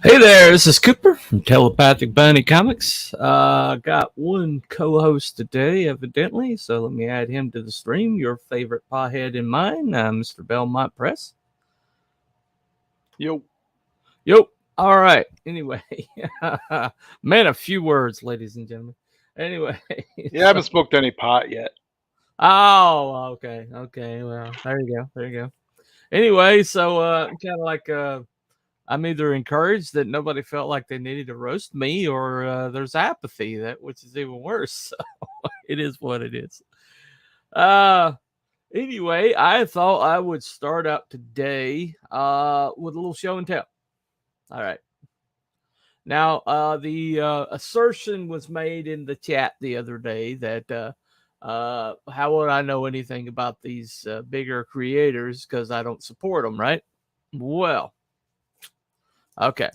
Hey there, this is Cooper from Telepathic Bunny Comics. Got one co-host today, evidently, so let me add him to the stream. Your favorite pothead and mine, Mr. Belmont Press. Yo. Yo, all right. Anyway, man, a few words, ladies and gentlemen. Anyway, Yeah, I so, haven't smoked any pot yet. okay. Well, there you go. Anyway, so kind of like I'm either encouraged that nobody felt like they needed to roast me, or there's apathy, that which is even worse. So it is what it is. Uh, anyway, I thought I would start out today with a little show and tell. All right. Now, the assertion was made in the chat the other day that how would I know anything about these bigger creators because I don't support them, right? Well, okay.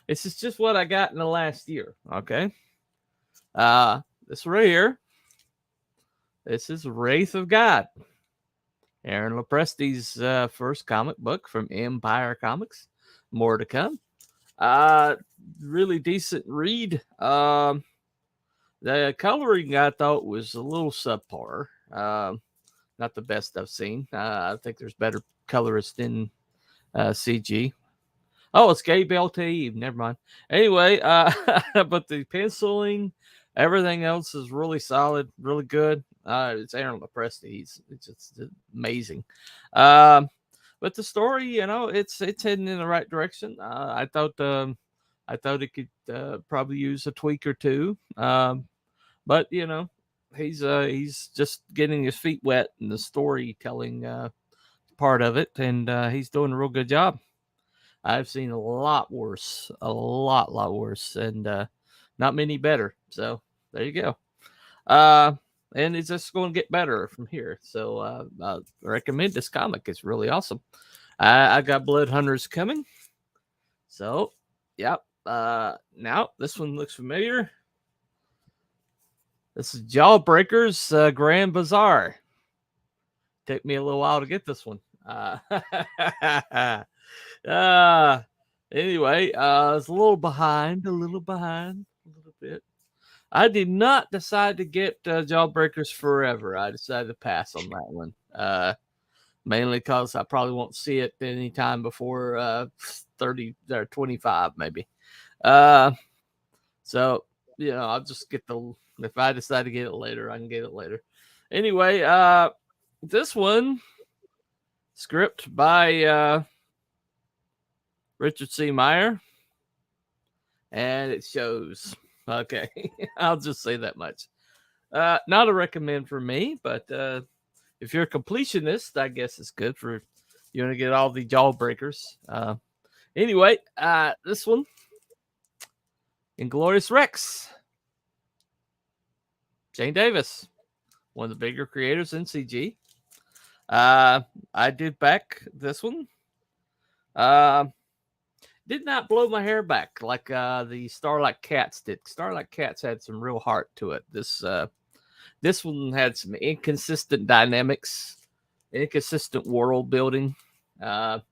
This is just what I got in the last year. Okay. This right here. This is Wraith of God. Aaron Lopresti's first comic book from Empire Comics. More to come. Really decent read. The coloring I thought was a little subpar. Not the best I've seen. I think there's better colorists in CG. Oh, it's Gabe LT. Never mind. Anyway, but the penciling, everything else is really solid, really good. It's Aaron Lopresti. It's just amazing. Um, but the story, it's heading in the right direction. I thought it could probably use a tweak or two. But he's just getting his feet wet in the storytelling part of it, and he's doing a real good job. I've seen a lot worse, a lot worse, and not many better. So there you go. Uh, and it's just going to get better from here. So I recommend this comic. It's really awesome. I got Blood Hunters coming. So, yep. Now this one looks familiar. This is Jawbreakers Grand Bazaar. Took me a little while to get this one. Uh, anyway, I was a little behind, a little bit. I did not decide to get Jawbreakers Forever. I decided to pass on that one. Mainly because I probably won't see it anytime before 30 or 25, maybe. Uh, so, I'll just get if I decide to get it later, I can get it later. Anyway, this one, script by Richard C. Meyer, and it shows. Okay, I'll just say that much. Not a recommend for me, but if you're a completionist, I guess it's good for you want to get all the Jawbreakers. Anyway, this one, Inglorious Rex, Jane Davis, one of the bigger creators in CG. I did back this one. Did not blow my hair back like the Starlight Cats did. Starlight Cats had some real heart to it. This one had some inconsistent dynamics, inconsistent world building. If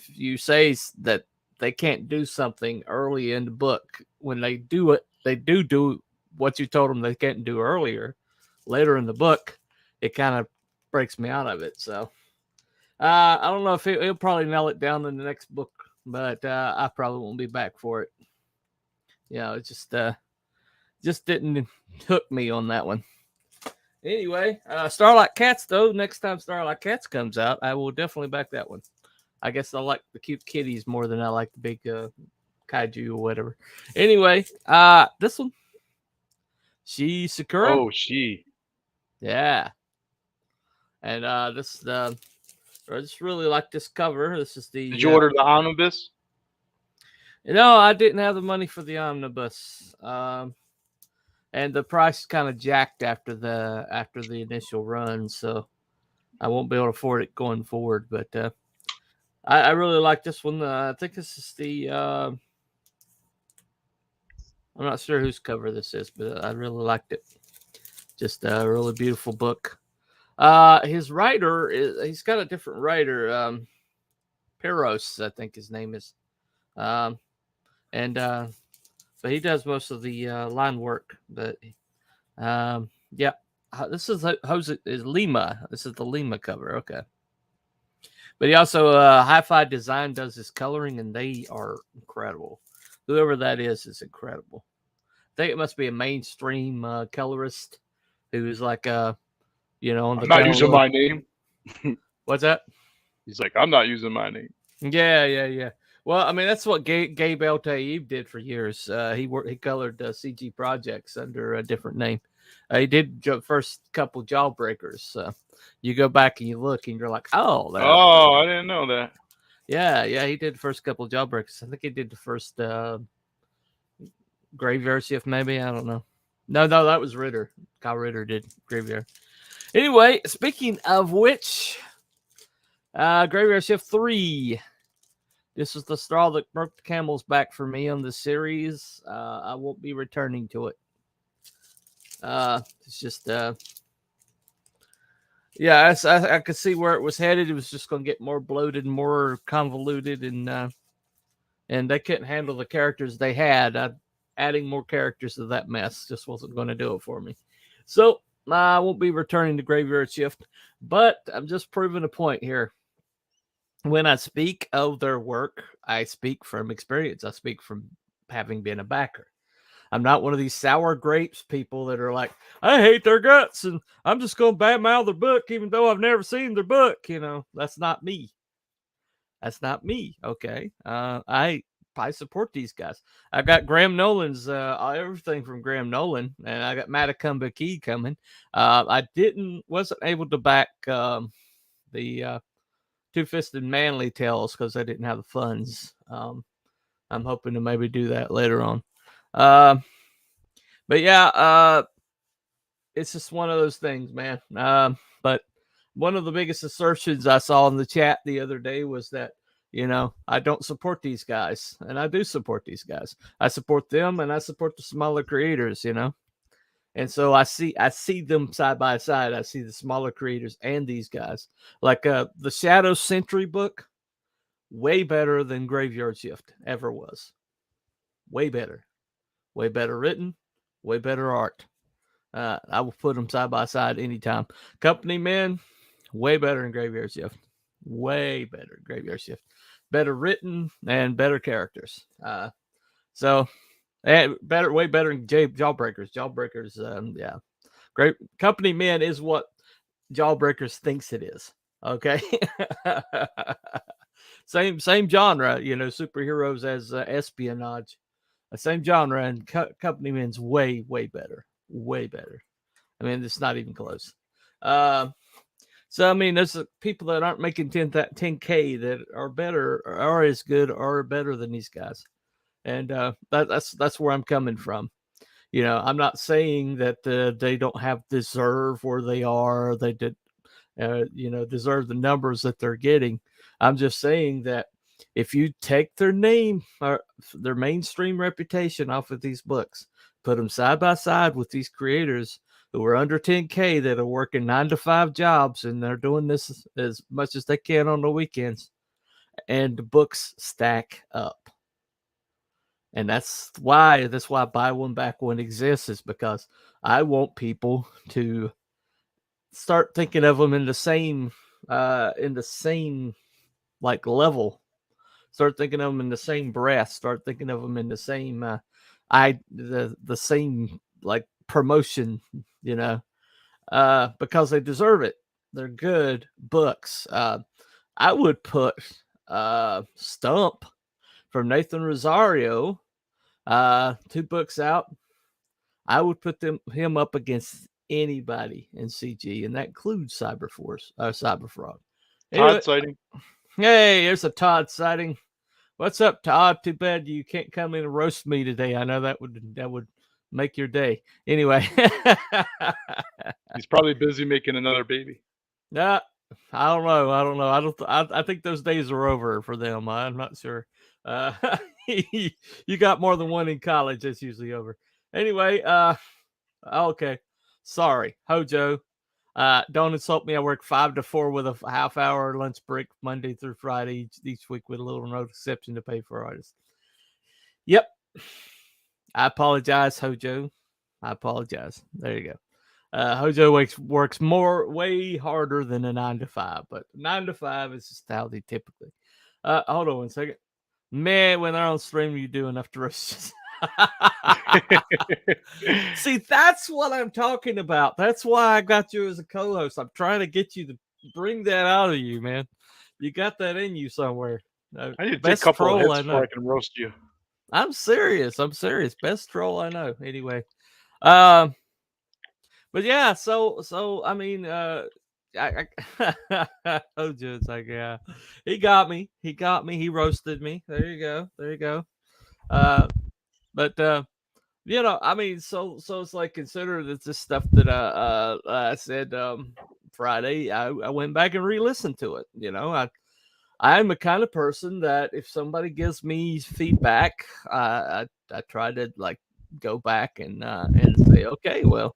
you say that they can't do something early in the book, when they do it, they do what you told them they can't do earlier. Later in the book, it kind of breaks me out of it. So I don't know if he'll probably nail it down in the next book, but I probably won't be back for it. It just didn't hook me on that one. Anyway, Starlight Cats though. Next time Starlight Cats comes out, I will definitely back that one. I guess I like the cute kitties more than I like the big kaiju or whatever. Anyway, this one, She Sakura. Oh, she. Yeah, and I just really like this cover. This is the. Did you order the omnibus? I didn't have the money for the omnibus. And the price is kind of jacked after the initial run, so I won't be able to afford it going forward. But I really like this one. I think this is the. I'm not sure whose cover this is, but I really liked it. Just a really beautiful book. His writer he's got a different writer. Peros, I think his name is. And but he does most of the line work. But yeah, this is Jose is Lima. This is the Lima cover. Okay. But he also Hi-Fi Design does his coloring, and they are incredible. Whoever that is incredible. I think it must be a mainstream colorist who is like on I'm the not down using low. my name. What's that? He's like, I'm not using my name. Yeah. Well, I mean that's what Gabe El Taib did for years. He colored CG projects under a different name. He did first couple Jawbreakers. You go back and you look, and you're like, oh, Oh, I didn't know that. yeah. He did the first couple Jawbreakers. I think he did the first Graveyard Shift, maybe. I don't know. No, that was Ritter. Kyle Ritter did Graveyard. Anyway, speaking of which, Graveyard Shift 3. This is the straw that broke the camel's back for me on the series. I won't be returning to it. It's just, yeah, I could see where it was headed. It was just going to get more bloated and more convoluted, and they couldn't handle the characters they had. Adding more characters to that mess just wasn't going to do it for me. So I won't be returning to Graveyard Shift, but I'm just proving a point here. When I speak of their work, I speak from experience. I speak from having been a backer. I'm not one of these sour grapes people that are like, I hate their guts and I'm just going to badmouth their book, even though I've never seen their book. That's not me. That's not me. Okay. I support these guys. I got Graham Nolan's everything from Graham Nolan, and I got Matacumba Key coming. I wasn't able to back the Two-Fisted Manly Tales because I didn't have the funds. I'm hoping to maybe do that later on. But yeah, it's just one of those things, man. But one of the biggest assertions I saw in the chat the other day was that, I don't support these guys, and I do support these guys. I support them, and I support the smaller creators, And so I see them side by side. I see the smaller creators and these guys. Like the Shadow Sentry book, way better than Graveyard Shift ever was. Way better written, way better art. I will put them side by side anytime. Company Men, way better than Graveyard Shift. Way better Graveyard Shift. Better written and better characters. So way better than Jawbreakers. Jawbreakers, yeah. Great. Company Men is what Jawbreakers thinks it is. Okay. same genre, superheroes as espionage. Same genre, and Company Men's way better. Way better. I mean, it's not even close. So I mean, there's people that aren't making 10K that are better, or are as good, or better than these guys, and that's where I'm coming from. I'm not saying that they don't have deserve where they are. They did, deserve the numbers that they're getting. I'm just saying that if you take their name or their mainstream reputation off of these books, put them side by side with these creators who are under 10K that are working 9-to-5 jobs, and they're doing this as much as they can on the weekends, and the books stack up. And that's why buy one back one exists, is because I want people to start thinking of them in the same like level. Start thinking of them in the same breath. Start thinking of them in the same the same like promotion, because they deserve it. They're good books. I would put Stump from Nathan Rosario, 2 books out. I would put him up against anybody in CG, and that includes Cyberfrog. Todd sighting. Hey, there's a Todd sighting. What's up, Todd? Too bad you can't come in and roast me today. I know that would make your day. Anyway, He's probably busy making another baby. nah, I don't know. I think those days are over for them. I'm not sure. You got more than one in college. That's usually over. Anyway, okay. Sorry, Hojo. Don't insult me. I work 5 to 4 with a half-hour lunch break Monday through Friday each week, with a little no exception to pay for artists. Yep. I apologize, Hojo. I apologize. There you go. Hojo works way harder than a 9 to 5, but 9 to 5 is just how they typically. Hold on 1 second. Man, when they're on stream, you do enough to roast. See, that's what I'm talking about. That's why I got you as a co-host. I'm trying to get you to bring that out of you, man. You got that in you somewhere. I need to take a Best couple of troll hits I before know. I can roast you. I'm serious. Best troll I know. Anyway, but yeah. So I mean, Hojo's like, yeah, he got me. He roasted me. There you go. But I mean, so it's like consider that this stuff that I said Friday. I went back and re-listened to it. I'm the kind of person that if somebody gives me feedback, I try to like go back and say, okay, well,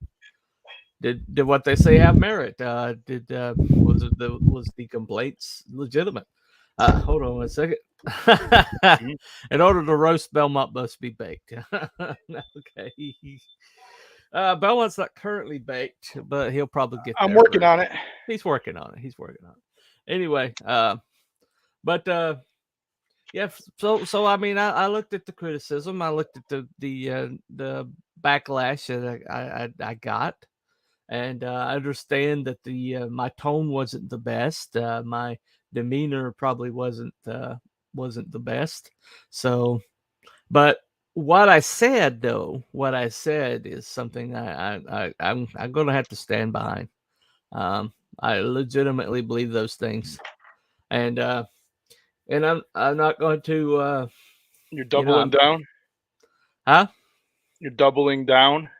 did what they say have merit? Was the complaints legitimate? Hold on 1 second. In order to roast, Belmont must be baked. Okay. Belmont's not currently baked, but he'll probably get there. I'm working on it. He's working on it. Anyway, but yeah. So I mean, I looked at the criticism. I looked at the backlash that I got, and I understand that my tone wasn't the best. My demeanor probably wasn't the best. So, but what I said is something I'm going to have to stand behind. I legitimately believe those things, and I'm not going to. You're doubling down. Huh? You're doubling down.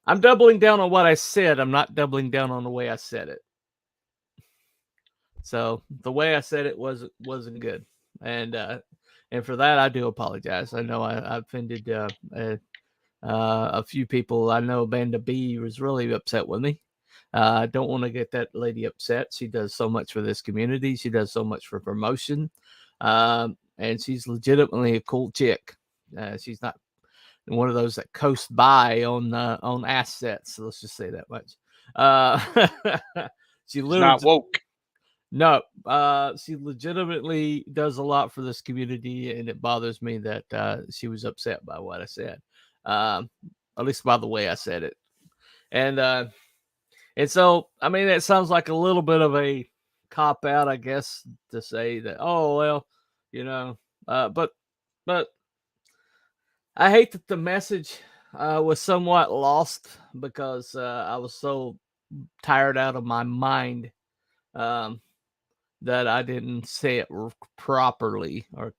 I'm doubling down on what I said. I'm not doubling down on the way I said it. So the way I said it wasn't good, and for that I do apologize. I know I offended a few people. I know Banda B was really upset with me. I don't want to get that lady upset. She does so much for this community. She does so much for promotion, and she's legitimately a cool chick. She's not one of those that coast by on assets. Let's just say that much. She It's literally not woke. No, she legitimately does a lot for this community, and it bothers me that she was upset by what I said, at least by the way I said it, and so I mean it sounds like a little bit of a cop out, I guess, to say that. Oh well, but I hate that the message was somewhat lost because I was so tired out of my mind. Um, that I didn't say it properly or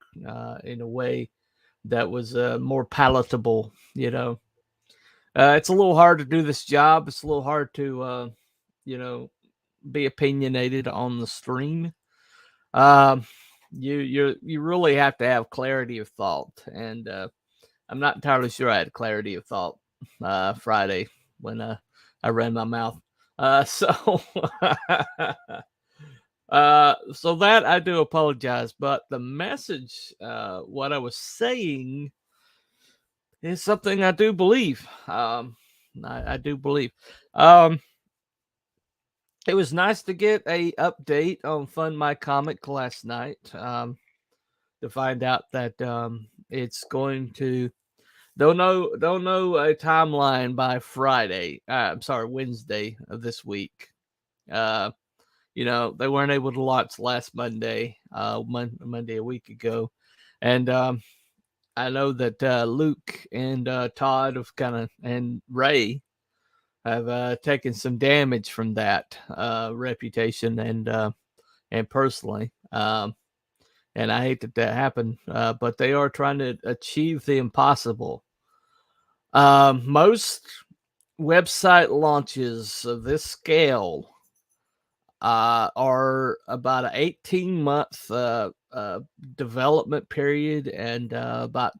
in a way that was more palatable. It's a little hard to do this job. It's a little hard to, be opinionated on the stream. Um, you really have to have clarity of thought, and I'm not entirely sure I had clarity of thought Friday when I ran my mouth. So. So that I do apologize, but the message, what I was saying, is something I do believe. I do believe. It was nice to get a update on Fund My Comic last night. To find out that it's going to. They'll know a timeline by Friday. I'm sorry, Wednesday of this week. They weren't able to launch last Monday, Monday a week ago. And I know that Luke and Todd have and Ray have taken some damage from that reputation and personally. And I hate that happened, but they are trying to achieve the impossible. Most website launches of this scale are about an 18-month development period and about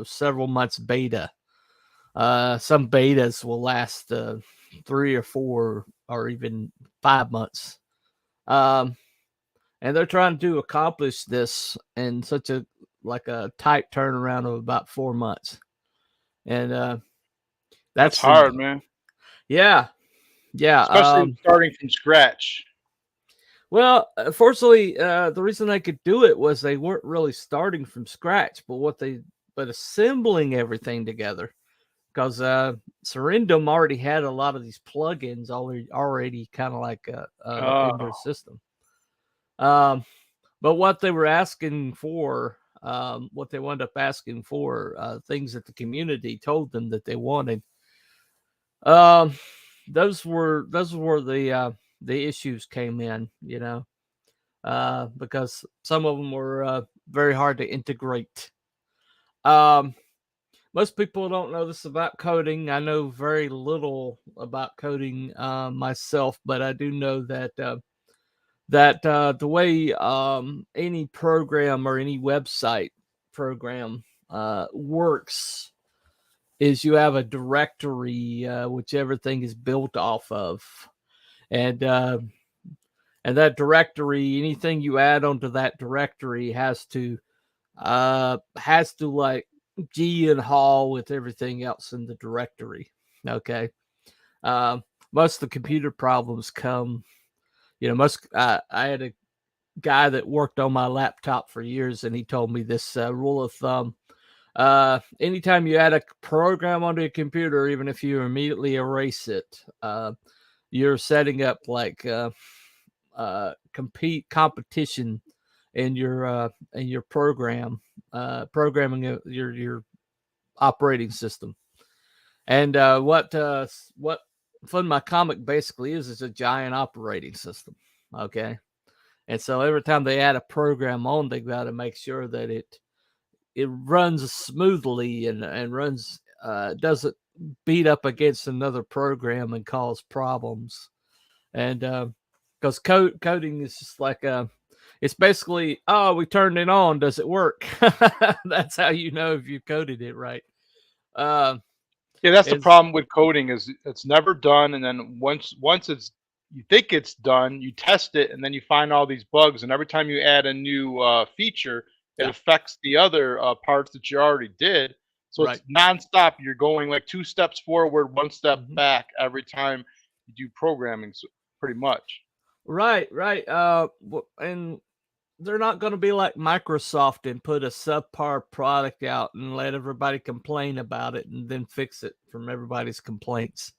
several months beta. Some betas will last 3 or 4 or even 5 months. And they're trying to accomplish this in such a like a tight turnaround of about 4 months. And That's that's hard, man. yeah. Especially starting from scratch. Well, fortunately, the reason I could do it was they weren't really starting from scratch, but assembling everything together. Because Serendum already had a lot of these plugins already kind of like in their system. But what they were asking for, what they wound up asking for, things that the community told them that they wanted. Those were the issues came in, because some of them were very hard to integrate. Most people don't know this about coding. I know very little about coding myself, but I do know that the way any program or any website program works is you have a directory which everything is built off of, and that directory, anything you add onto that directory has to like G and haul with everything else in the directory. Okay. Most of the computer problems come, I had a guy that worked on my laptop for years, and he told me this rule of thumb. Anytime you add a program onto a computer, even if you immediately erase it, you're setting up like competition in your programming your operating system. And what Fund My Comic basically is a giant operating system. Okay. And so every time they add a program on, they got to make sure that it runs smoothly and runs doesn't beat up against another program and cause problems. And because coding is just like it's basically, oh, we turned it on, does it work? That's how you know if you coded it right. Yeah, that's the problem with coding is it's never done, and then once it's you think it's done, you test it, and then you find all these bugs, and every time you add a new feature, it affects the other parts that you already did. So it's nonstop. You're going like 2 steps forward, 1 step back every time you do programming, so pretty much. Right. And they're not going to be like Microsoft and put a subpar product out and let everybody complain about it and then fix it from everybody's complaints.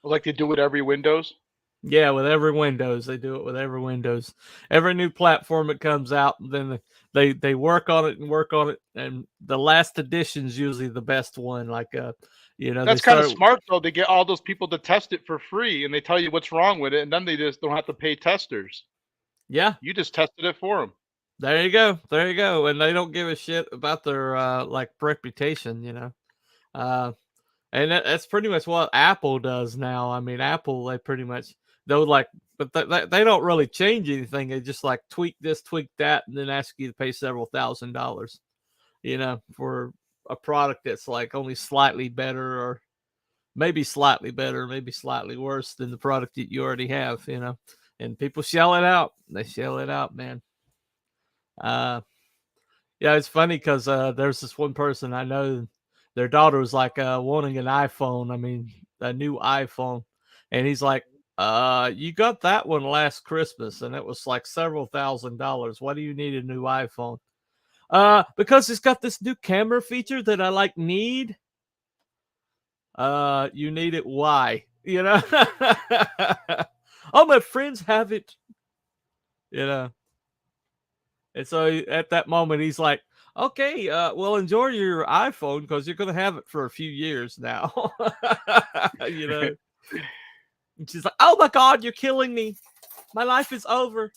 Like they do with every Windows? Yeah, with every Windows. They do it with every Windows. Every new platform that comes out, then they work on it, and the last edition's usually the best one. Like That's kind of smart though. They get all those people to test it for free, and they tell you what's wrong with it, and then they just don't have to pay testers. Yeah, you just tested it for them. There you go, and they don't give a shit about their like reputation, and that's pretty much what Apple does now. I mean, Apple they pretty much they'll like, but they don't really change anything. They just like tweak this, tweak that, and then ask you to pay several $1,000s, for a product that's like only slightly better or maybe slightly better, maybe slightly worse than the product that you already have, and people shell it out. They shell it out, man. Yeah, it's funny because there's this one person I know, their daughter was like wanting an iPhone. I mean, a new iPhone, and he's like, you got that one last Christmas, and it was like several $1,000s. Why do you need a new iPhone? Because it's got this new camera feature that I need. You need it? Why? All my friends have it. And so at that moment, he's like, okay, well, enjoy your iPhone because you're going to have it for a few years now. And she's like, oh my God, you're killing me. My life is over.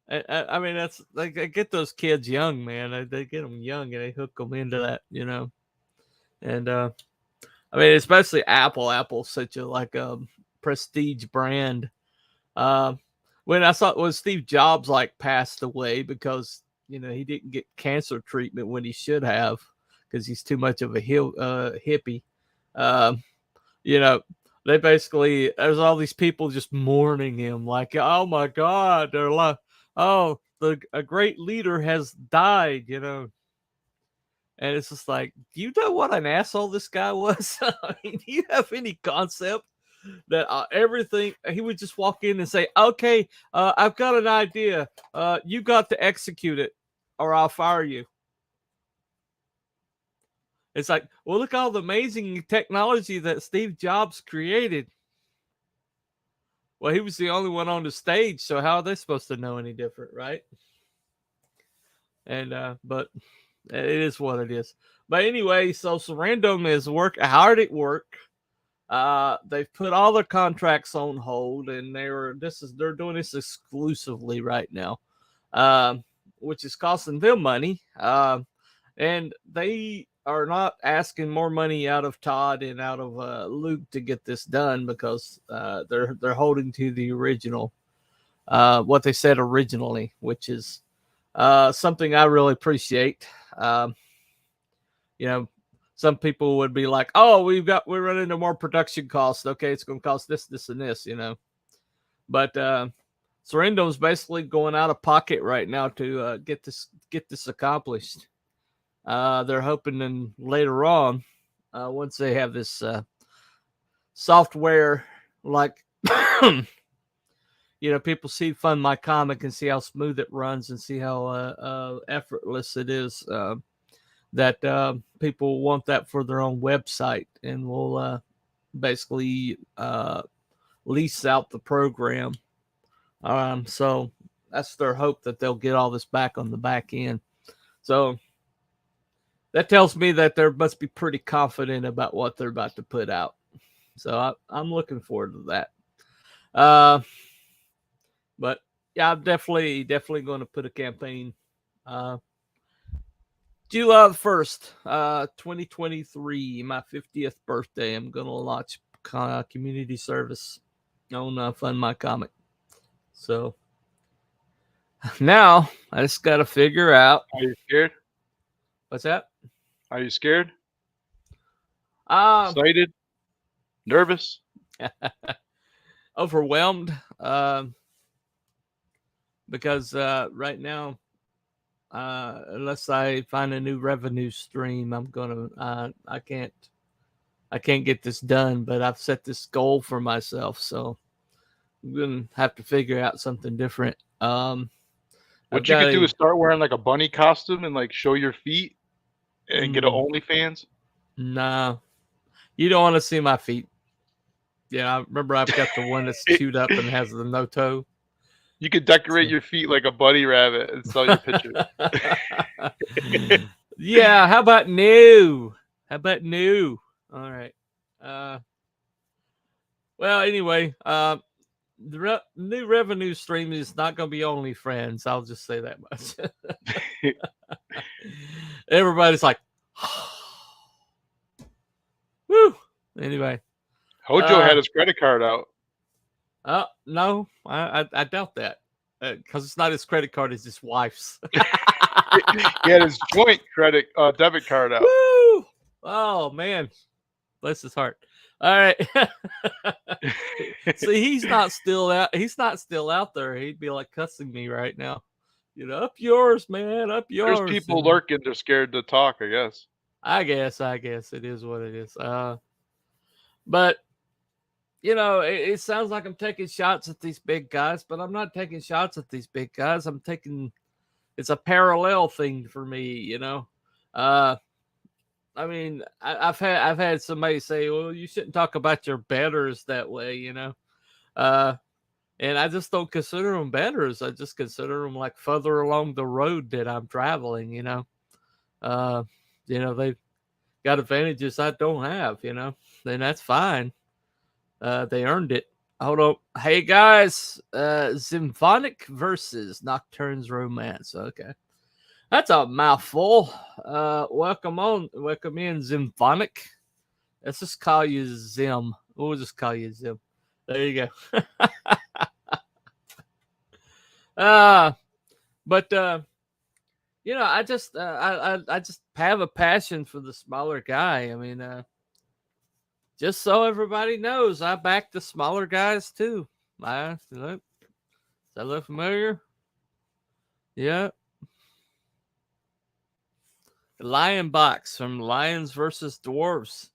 I mean, they get those kids young, man. They get them young and they hook them into that, And I mean, especially Apple. Apple's such a prestige brand. When I saw when Steve Jobs like passed away because he didn't get cancer treatment when he should have because he's too much of a hippie. They basically there's all these people just mourning him like, oh my God, they're like, oh a great leader has died, you know. And it's just like, do you know what an asshole this guy was? I mean, do you have any concept that everything he would just walk in and say, okay, I've got an idea. You got to execute it or I'll fire you. It's like, well, look all the amazing technology that Steve Jobs created. Well, he was the only one on the stage, so how are they supposed to know any different, right? And but it is what it is. But anyway, so Sarandom is hard at work. They've put all their contracts on hold, and they're doing this exclusively right now, which is costing them money. And they are not asking more money out of Todd and out of Luke to get this done because they're holding to the original, what they said originally, which is something I really appreciate. You know, some people would be like, "Oh, we're running into more production costs. Okay, it's going to cost this, this, and this." You know, but Sarandom's basically going out of pocket right now to get this accomplished. They're hoping then later on, once they have this software, like you know, people see Fund My Comic and see how smooth it runs and see how effortless it is. That people want that for their own website, and will basically lease out the program. So that's their hope, that they'll get all this back on the back end. So that tells me that they must be pretty confident about what they're about to put out. So I'm looking forward to that. But yeah, I'm definitely going to put a campaign. July 1st, 2023, my 50th birthday, I'm going to launch community service on Fund My Comic. So now I just got to figure out. Are you scared? What's that? Are you scared? Excited? Nervous? Overwhelmed. Because right now, unless I find a new revenue stream, I'm gonna I can't get this done. But I've set this goal for myself, so I'm gonna have to figure out something different. What you could do is start wearing like a bunny costume and like show your feet and get an OnlyFans. Nah, you don't want to see my feet. Yeah, I remember I've got the one that's chewed up and has the no toe. You could decorate your feet like a bunny rabbit and sell your picture. Yeah, how about new? All right. Well, anyway, the new revenue stream is not going to be OnlyFans. I'll just say that much. Everybody's like, woo. Anyway. Hojo had his credit card out. No, I doubt that. Because it's not his credit card, it's his wife's. He had his joint debit card out. Woo! Oh, man. Bless his heart. All right. See, he's not still out there. He'd be like cussing me right now. You know, up yours, man. Up yours. There's people lurking. They're scared to talk, I guess. I guess it is what it is. But you know, it sounds like I'm taking shots at these big guys, but I'm not taking shots at these big guys. It's a parallel thing for me, you know. I mean, I've had somebody say, well, you shouldn't talk about your betters that way, you know. And I just don't consider them betters. I just consider them like further along the road that I'm traveling, you know. You know, they've got advantages I don't have, you know, then that's fine. They earned it. Hold on. Hey guys, Symphonic versus Nocturne's Romance. Okay. That's a mouthful. Welcome in, Symphonic. Let's just call you Zim. We'll just call you Zim. There you go. But you know, I just have a passion for the smaller guy. I mean, just so everybody knows, I back the smaller guys too. Does that look familiar? Yeah. Lion box from Lions versus Dwarves.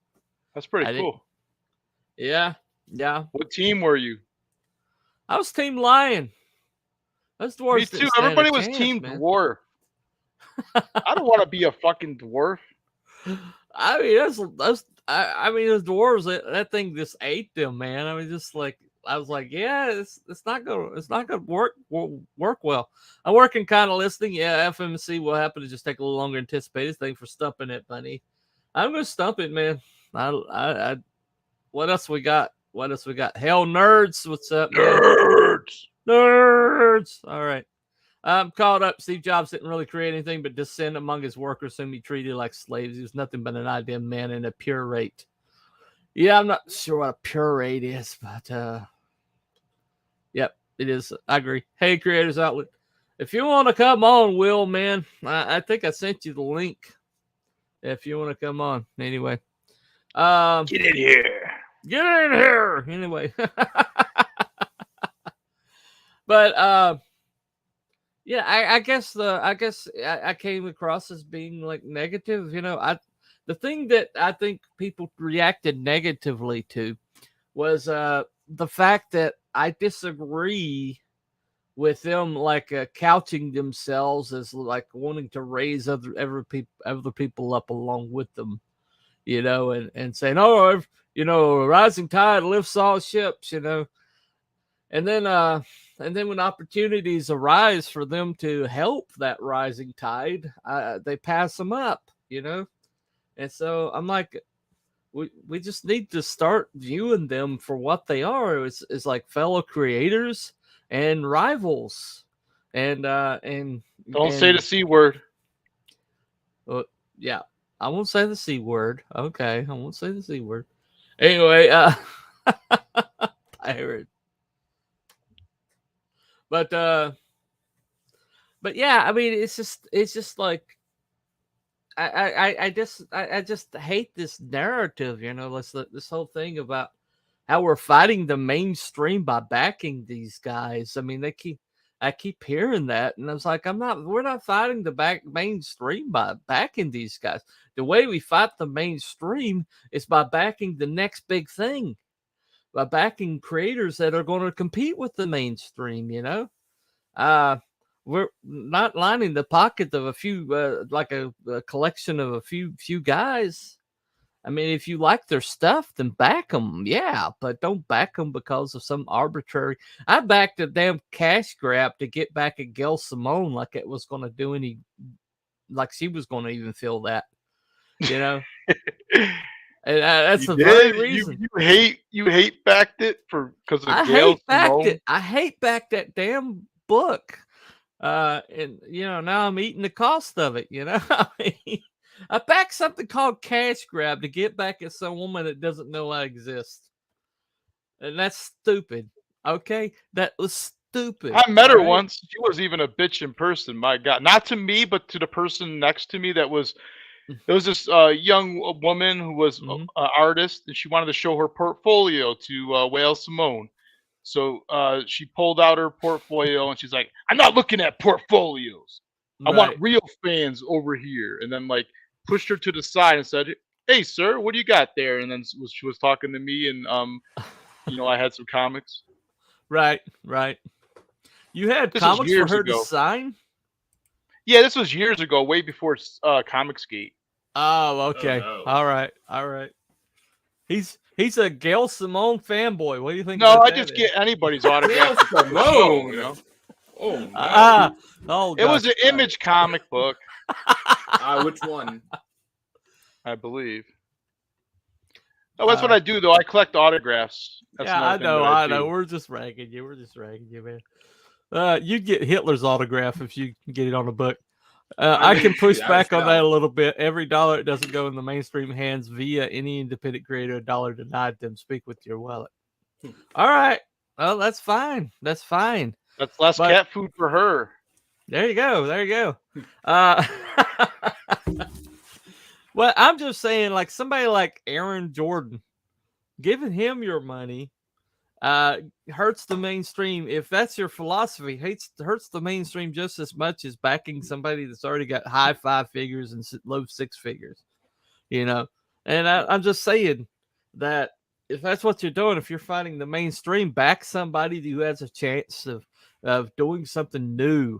That's pretty cool. Yeah. Yeah. What team were you? I was Team Lion. Those dwarves Me too. Everybody was Team Dwarf. I don't want to be a fucking dwarf. I mean, I mean, those dwarves. That thing just ate them, man. I mean, just like I was like, yeah, it's not gonna work well. I'm working kind of listening. Yeah, FMC will happen to just take a little longer anticipated. Thanks for stumping it, bunny. I'm gonna stump it, man. I what else we got? What else we got? Hell, nerds. What's up, man? Nerds. All right. I'm caught up. Steve Jobs didn't really create anything but dissent among his workers, whom he treated like slaves. He was nothing but an ideal man and a pure rate. Yeah, I'm not sure what a pure rate is, but yep, it is. I agree. Hey, Creators Outlet, if you want to come on, Will, man, I think I sent you the link. If you want to come on, anyway. Get in here. Get in here. Anyway. But yeah, I guess I came across as being like negative. You know, the thing that I think people reacted negatively to was the fact that I disagree with them like couching themselves as like wanting to raise other people up along with them, you know, and saying, oh, you know, a rising tide lifts all ships, you know, and then when opportunities arise for them to help that rising tide, they pass them up, you know, and so I'm like, we just need to start viewing them for what they are. It's like fellow creators and rivals, and don't say the C word. Yeah, I won't say the C word. Okay, I won't say the C word. Anyway, pirate. But yeah, I mean, it's just like I just hate this narrative, you know, this whole thing about how we're fighting the mainstream by backing these guys. I mean, I keep hearing that, and I was like, we're not fighting the mainstream by backing these guys. The way we fight the mainstream is by backing the next big thing, by backing creators that are going to compete with the mainstream, you know. We're not lining the pocket of a few, like a collection of a few guys. I mean, if you like their stuff, then back them, yeah, but don't back them because of some arbitrary. I backed a damn cash grab to get back at Gail Simone, like it was going to do any, like she was going to even feel that, you know. And that's the very reason you hate backed it because of Gail Simone. I hate backed that damn book. And you know, now I'm eating the cost of it, you know. I mean, I backed something called cash grab to get back at some woman that doesn't know I exist. And that's stupid. Okay? That was stupid. I met her once. She was even a bitch in person. My God. Not to me, but to the person next to me there was this young woman who was an artist, and she wanted to show her portfolio to Whale Simone. So she pulled out her portfolio and she's like, I'm not looking at portfolios. I want real fans over here. And then like pushed her to the side and said, hey, sir, what do you got there? And then she was talking to me, and you know, I had some comics. Right. You had comics for her to sign? Yeah, this was years ago, way before Comicsgate. Oh, okay. Oh, no. All right. He's a Gail Simone fanboy. What do you think? No, I just get anybody's autograph. Simone, you know? Oh, no. It was an Image comic book. Which one? I believe. Oh, that's what I do, though. I collect autographs. That's I know. We're just ragging you, man. You get Hitler's autograph if you can get it on a book. I can push back on that a little bit. Every dollar that doesn't go in the mainstream hands via any independent creator, $1 denied them. Speak with your wallet. All right. Well, that's fine. That's less cat food for her. There you go. Well, I'm just saying, like somebody like Aaron Jordan, giving him your money hurts the mainstream. If that's your philosophy, hurts the mainstream just as much as backing somebody that's already got high 5 figures and low 6 figures, you know. And I'm just saying that if that's what you're doing, if you're fighting the mainstream, back somebody who has a chance of doing something new.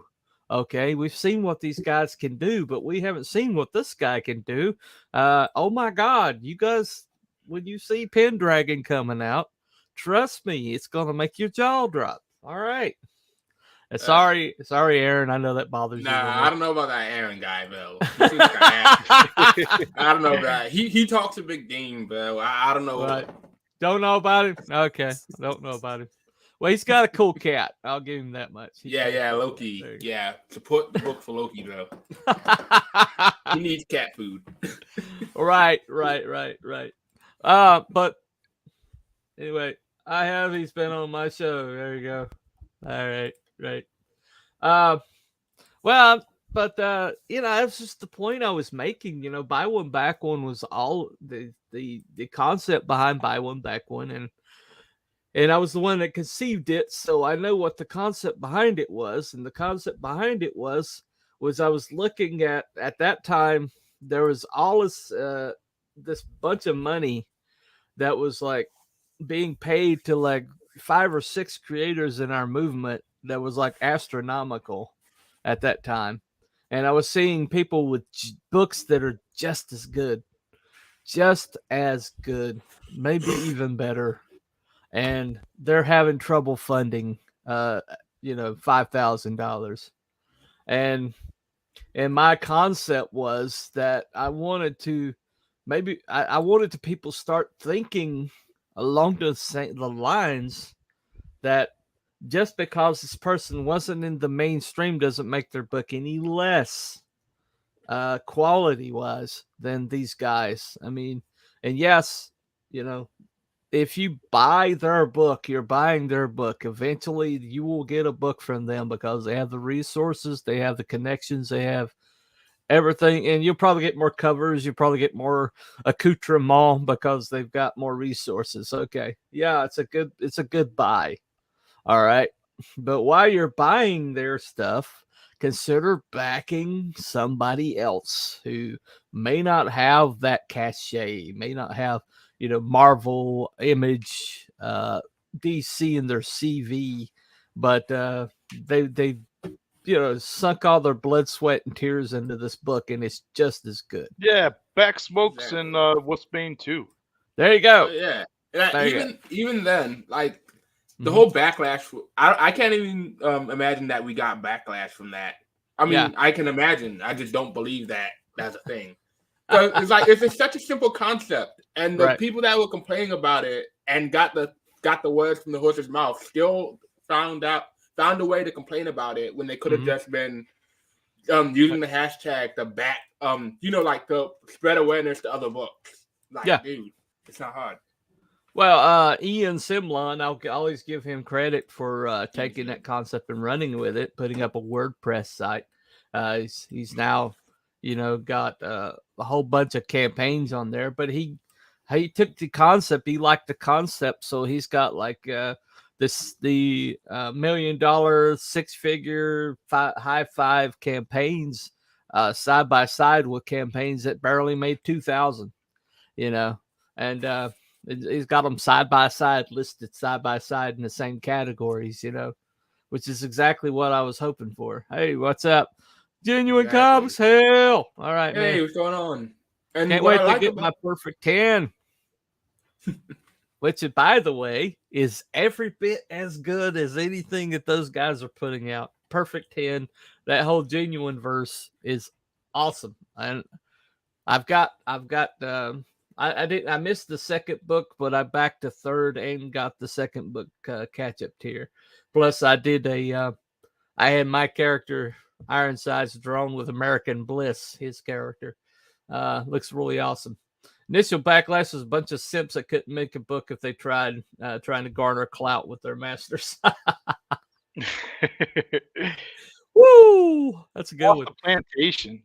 Okay, we've seen what these guys can do, but we haven't seen what this guy can do. Oh my God, you guys, when you see Pendragon coming out, trust me, it's gonna make your jaw drop. All right. Sorry, Aaron. I know that bothers you. Nah, I don't know about that Aaron guy, Bill. He seems like I don't know that. He talks a big game, Bill. I don't know. Right. Don't know about him? Okay. Don't know about him. Well, he's got a cool cat. I'll give him that much. Yeah, Loki. Yeah. Support the book for Loki, though. He needs cat food. Right. But anyway, he's been on my show. There you go. All right. Well, but that's just the point I was making. Buy one back one was all the concept behind buy one back one, and I was the one that conceived it, so I know what the concept behind it was. And the concept behind it was I was looking at that time there was all this bunch of money that was like being paid to like 5 or 6 creators in our movement that was like astronomical at that time. And I was seeing people with books that are just as good, maybe even better. And they're having trouble funding, $5,000. And my concept was that I wanted to people start thinking along the lines that just because this person wasn't in the mainstream doesn't make their book any less quality wise than these guys. I mean, and yes, if you buy their book, you're buying their book. Eventually you will get a book from them because they have the resources, they have the connections, they have everything, and you'll probably get more covers, you'll probably get more accoutrement because they've got more resources. Okay. Yeah, it's a good buy. All right. But while you're buying their stuff, consider backing somebody else who may not have that cachet, may not have, Marvel, Image, DC in their CV, but they sunk all their blood, sweat, and tears into this book, and it's just as good. Yeah, back Smokes and Wolfsbane too. There you go. Yeah, even then, like the whole backlash. I can't even imagine that we got backlash from that. I mean, I can imagine. I just don't believe that that's a thing. It's like it's such a simple concept, and the people that were complaining about it and got the words from the horse's mouth still found a way to complain about it when they could have just been using the hashtag to back, like to spread awareness to other books. Like, dude, it's not hard. Well, Ian Simlon, I'll always give him credit for taking that concept and running with it, putting up a WordPress site. He's now, got a whole bunch of campaigns on there, but he took the concept. He liked the concept, so he's got like the $1 million 6-figure high 5 campaigns side by side with campaigns that barely made 2,000. And he's got them side by side, listed side by side in the same categories, which is exactly what I was hoping for. Hey, what's up? Genuine Comics, hell. All right, man. Hey, what's going on? And can't wait to get my perfect 10. Which, by the way, is every bit as good as anything that those guys are putting out. Perfect 10. That whole Genuine verse is awesome. And I missed the second book, but I backed the third and got the second book catch up tier. Plus, I had my character Ironsides drawn with American Bliss. His character looks really awesome. Initial backlash was a bunch of simps that couldn't make a book if they tried trying to garner clout with their masters. Woo! That's a good one. Plantation.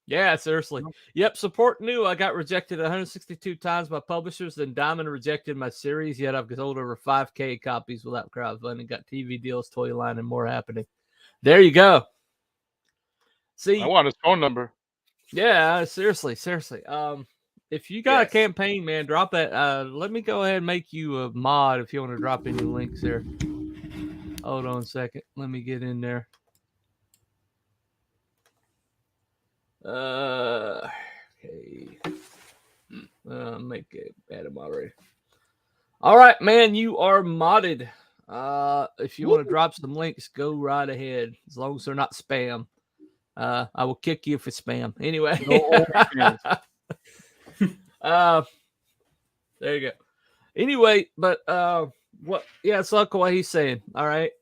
Yeah, seriously. Yep, support new. I got rejected 162 times by publishers, then Diamond rejected my series, yet I've sold over 5K copies without crowdfunding, got TV deals, toy line, and more happening. There you go. See, I want his phone number. Yeah, seriously. If you got a campaign, man, drop that. Let me go ahead and make you a mod if you want to drop any links there. Hold on a second. Let me get in there. Okay. Make it add a moderator. All right, man, you are modded. If you want to drop some links, go right ahead. As long as they're not spam. I will kick you if it's spam. Anyway. There you go. Anyway, but it's like what he's saying. All right.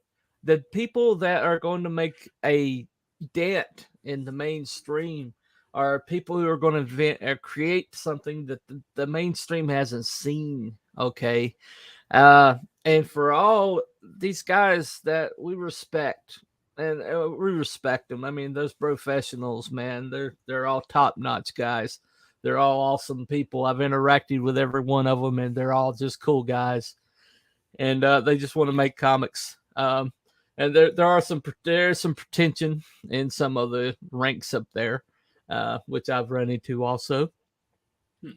The people that are going to make a dent in the mainstream are people who are going to invent or create something that the mainstream hasn't seen. Okay. And for all these guys that we respect, and we respect them. I mean, those professionals, man, they're all top-notch guys. They're all awesome people. I've interacted with every one of them, and they're all just cool guys. And they just want to make comics. And there's some pretension in some of the ranks up there, which I've run into also.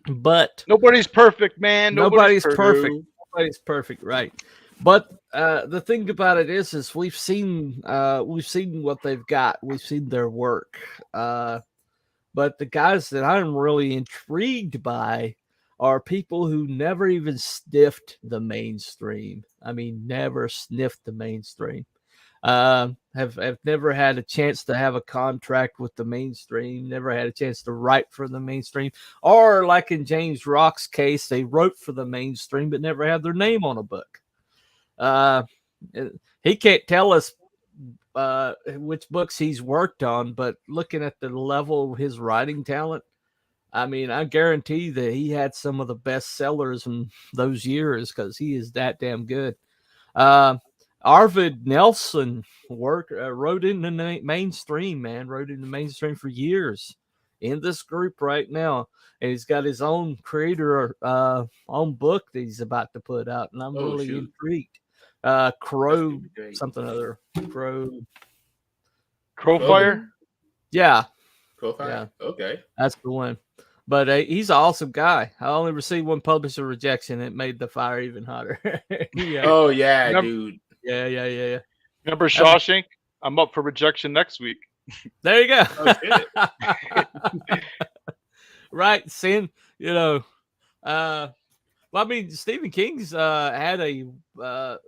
But nobody's perfect, man. Nobody's perfect. Nobody's perfect, right? But the thing about it is we've seen what they've got. We've seen their work. But the guys that I'm really intrigued by are people who never even sniffed the mainstream. I mean, never sniffed the mainstream. Have never had a chance to have a contract with the mainstream, never had a chance to write for the mainstream, or like in James Rock's case, they wrote for the mainstream but never had their name on a book. He can't tell us which books he's worked on, but looking at the level of his writing talent, I mean, I guarantee that he had some of the best sellers in those years because he is that damn good. Arvid Nelson wrote in the mainstream, man, wrote in the mainstream for years in this group right now. And he's got his own creator, own book that he's about to put out. And I'm really intrigued. Crüe, something other. Crowfire? Yeah. Crowfire? Yeah. Okay. That's the one. But he's an awesome guy. I only received one publisher rejection. It made the fire even hotter. Yeah. Oh, yeah, dude. Yeah. Remember Shawshank? I'm up for rejection next week. There you go. Right, Sin. You know, well, I mean, Stephen King's had a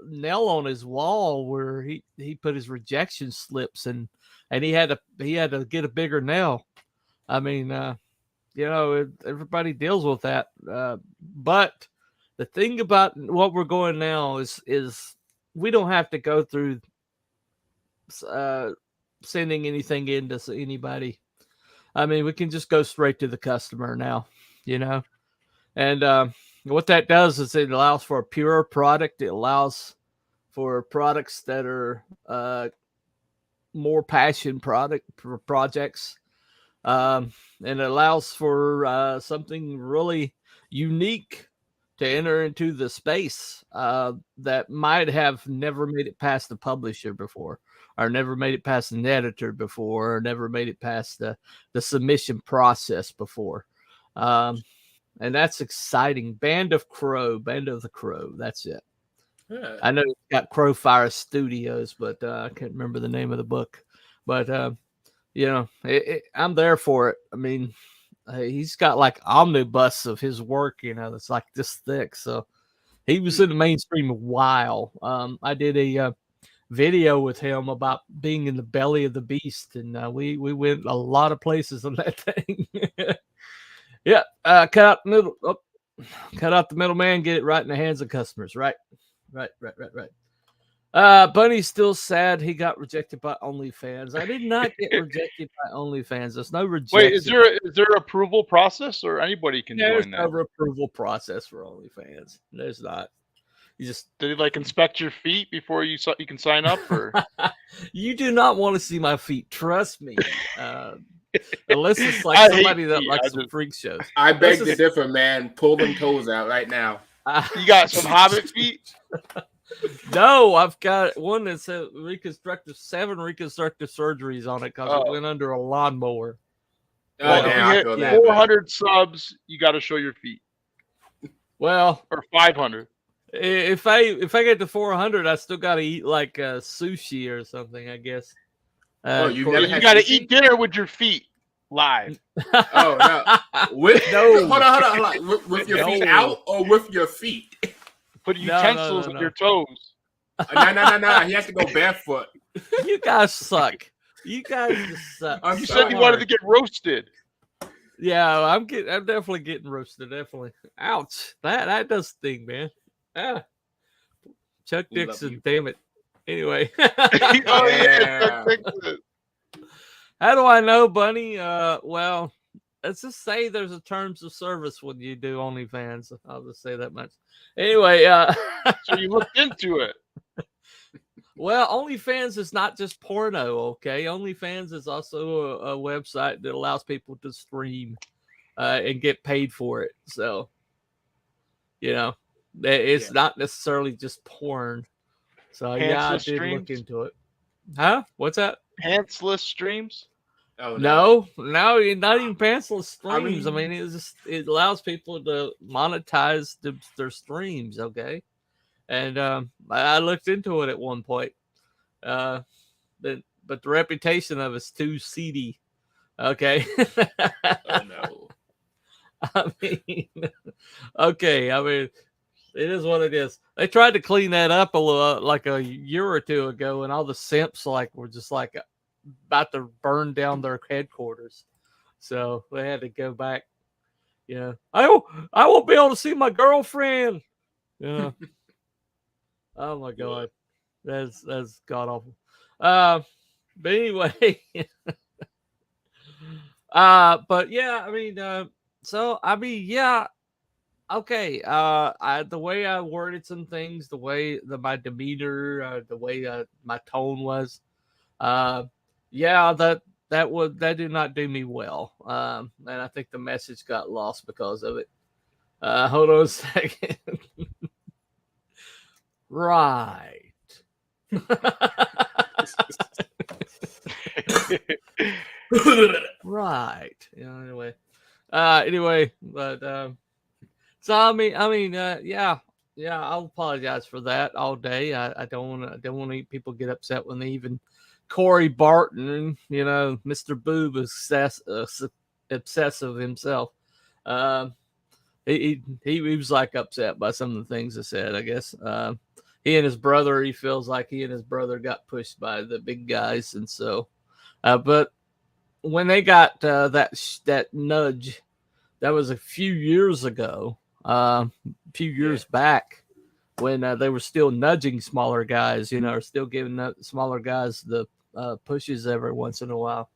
nail on his wall where he put his rejection slips and he had to get a bigger nail. I mean, you know, everybody deals with that. But the thing about what we're going now is we don't have to go through sending anything in to anybody. I mean, we can just go straight to the customer now, you know. And what that does is it allows for a pure product. It allows for products that are more passion projects. And it allows for something really unique to enter into the space that might have never made it past the publisher before, or never made it past an editor before, or never made it past the submission process before. And that's exciting. Band of the Crüe. That's it. Yeah. I know it's got Crowfire Studios, but I can't remember the name of the book. But you know, I'm there for it. I mean, he's got like omnibus of his work, you know, that's like this thick. So he was in the mainstream a while. I did a video with him about being in the belly of the beast, and we went a lot of places on that thing. Yeah, cut out the middleman, get it right in the hands of customers. Right. Bunny's still sad he got rejected by OnlyFans. I did not get rejected by OnlyFans. There's no rejection. Wait, is there approval process, or anybody can join that? There's no approval process for OnlyFans. There's not. You just did they like inspect your feet before you can sign up, or you do not want to see my feet. Trust me. Unless it's like somebody that likes some freak shows. I beg to differ, man. Pull them toes out right now. You got some hobbit feet? No, I've got one that said 7 reconstructive surgeries on it because it went under a lawnmower. Well, if you hit 400 subs, you got to show your feet. Well, or 500. If I get to 400, I still got to eat like sushi or something, I guess. You got to eat dinner with your feet live. Oh no! Hold on. With your feet out or with your feet? Put utensils on your toes. No. He has to go barefoot. You guys suck. You guys just suck. You said you wanted to get roasted. Yeah, I'm definitely getting roasted. Definitely. Ouch. That does sting, man. Chuck Dixon, damn it. Anyway. Yeah. How do I know, Bunny? Well, let's just say there's a terms of service when you do OnlyFans. I'll just say that much. Anyway, so you looked into it. Well, OnlyFans is not just porno, okay? OnlyFans is also a website that allows people to stream and get paid for it. So, it's not necessarily just porn. So, Pantsless I did streams? look into it. Huh? What's that? Pantsless streams? Oh, no, not even pantsless streams. I mean it allows people to monetize their streams, okay? And I looked into it at one point. But the reputation of it's too seedy. Okay. Oh no. I mean, it is what it is. They tried to clean that up like a year or two ago, and all the simps were just about to burn down their headquarters. So they had to go back. I won't be able to see my girlfriend. Yeah. Oh my God, that's god awful. But anyway, but yeah, yeah. Okay. The way I worded some things, the way my demeanor, the way my tone was, that did not do me well. And I think the message got lost because of it. Hold on a second. Right. Right. Anyway. But so yeah, I'll apologize for that all day. I don't want to people get upset when they even Corey Barton, Mr. Boob is obsessive himself. He was upset by some of the things I said, I guess. He feels like he and his brother got pushed by the big guys. And so, but when they got that nudge, that was a few years ago, back when they were still nudging smaller guys, or still giving smaller guys the pushes every once in a while.